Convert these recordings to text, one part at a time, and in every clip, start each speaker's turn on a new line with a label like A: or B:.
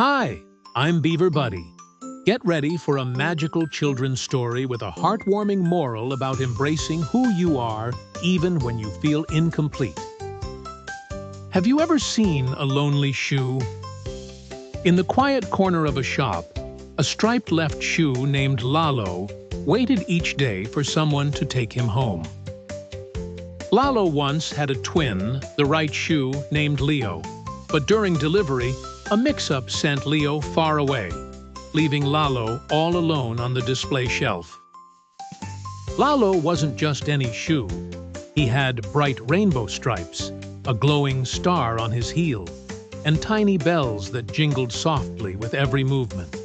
A: Hi, I'm Beaver Buddy. Get ready for a magical children's story with a heartwarming moral about embracing who you are even when you feel incomplete. Have you ever seen a lonely shoe? In the quiet corner of a shop, a striped left shoe named Lalo waited each day for someone to take him home. Lalo once had a twin, the right shoe, named Leo, but during delivery, a mix-up sent Leo far away, leaving Lalo all alone on the display shelf. Lalo wasn't just any shoe. He had bright rainbow stripes, a glowing star on his heel, and tiny bells that jingled softly with every movement.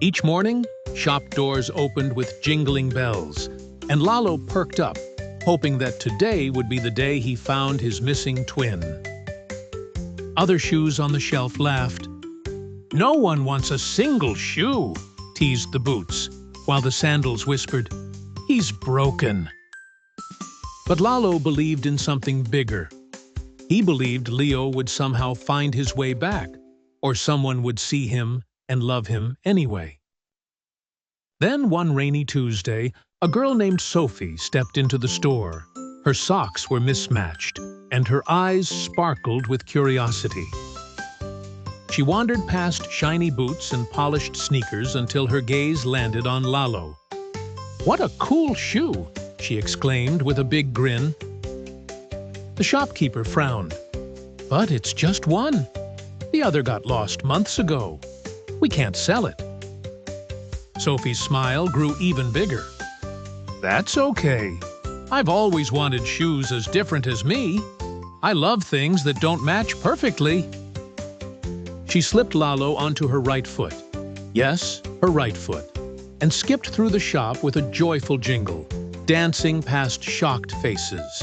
A: Each morning, shop doors opened with jingling bells, and Lalo perked up, hoping that today would be the day he found his missing twin. Other shoes on the shelf laughed. "No one wants a single shoe," teased the boots, while the sandals whispered, "He's broken." But Lalo believed in something bigger. He believed Leo would somehow find his way back, or someone would see him and love him anyway. Then one rainy Tuesday, a girl named Sophie stepped into the store. Her socks were mismatched, and her eyes sparkled with curiosity. She wandered past shiny boots and polished sneakers until her gaze landed on Lalo. "What a cool shoe!" she exclaimed with a big grin. The shopkeeper frowned. "But it's just one. The other got lost months ago. We can't sell it." Sophie's smile grew even bigger. "That's okay. I've always wanted shoes as different as me. I love things that don't match perfectly." She slipped Lalo onto her right foot. Yes, her right foot, and skipped through the shop with a joyful jingle, dancing past shocked faces.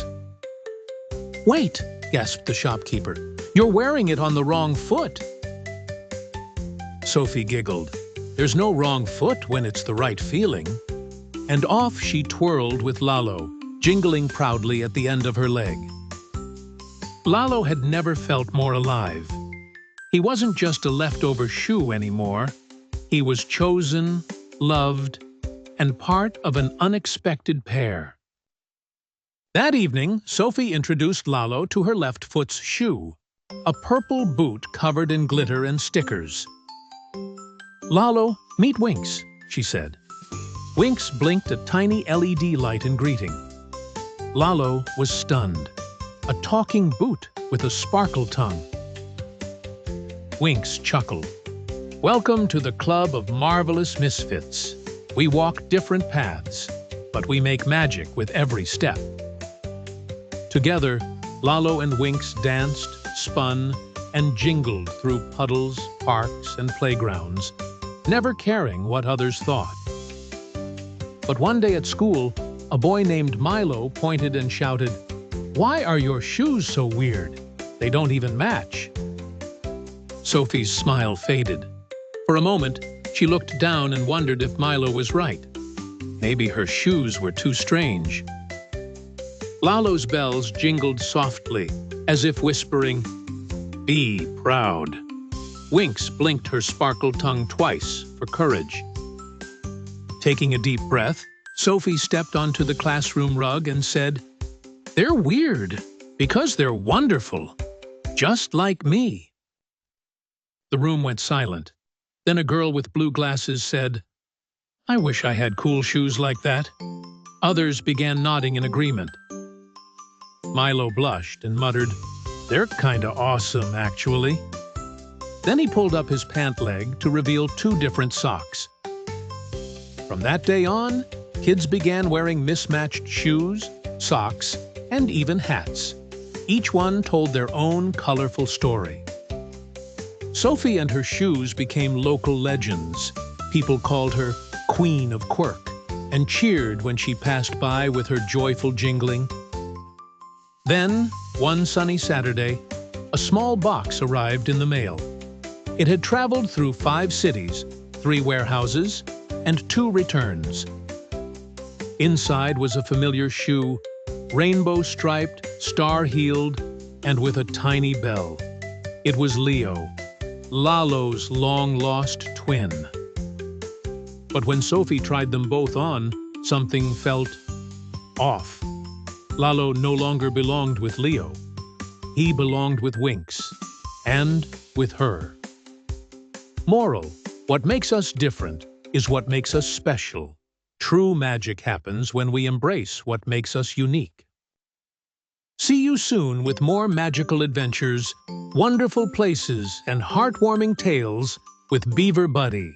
A: "Wait," gasped the shopkeeper. "You're wearing it on the wrong foot." Sophie giggled. "There's no wrong foot when it's the right feeling." And off she twirled with Lalo, jingling proudly at the end of her leg. Lalo had never felt more alive. He wasn't just a leftover shoe anymore. He was chosen, loved, and part of an unexpected pair. That evening, Sophie introduced Lalo to her left foot's shoe, a purple boot covered in glitter and stickers. "Lalo, meet Winks," she said. Winks blinked a tiny LED light in greeting. Lalo was stunned. A talking boot with a sparkle tongue. Winks chuckled. "Welcome to the club of marvelous misfits. We walk different paths, but we make magic with every step." Together, Lalo and Winks danced, spun, and jingled through puddles, parks, and playgrounds, never caring what others thought. But one day at school, a boy named Milo pointed and shouted, "Why are your shoes so weird? They don't even match." Sophie's smile faded. For a moment, she looked down and wondered if Milo was right. Maybe her shoes were too strange. Lalo's bells jingled softly, as if whispering, "Be proud." Winks blinked her sparkle tongue twice for courage. Taking a deep breath, Sophie stepped onto the classroom rug and said, "They're weird because they're wonderful, just like me." The room went silent. Then a girl with blue glasses said, "I wish I had cool shoes like that." Others began nodding in agreement. Milo blushed and muttered, "They're kinda awesome, actually." Then he pulled up his pant leg to reveal two different socks. From that day on, kids began wearing mismatched shoes, socks, and even hats. Each one told their own colorful story. Sophie and her shoes became local legends. People called her Queen of Quirk and cheered when she passed by with her joyful jingling. Then, one sunny Saturday, a small box arrived in the mail. It had traveled through 5 cities, 3 warehouses, and 2 returns. Inside was a familiar shoe, rainbow-striped, star-heeled, and with a tiny bell. It was Leo. Lalo's long-lost twin. But when Sophie tried them both on, something felt off. Lalo no longer belonged with Leo. He belonged with Winx, and with her. Moral: what makes us different is what makes us special. True magic happens when we embrace what makes us unique. See you soon with more magical adventures, wonderful places, and heartwarming tales with Beaver Buddy.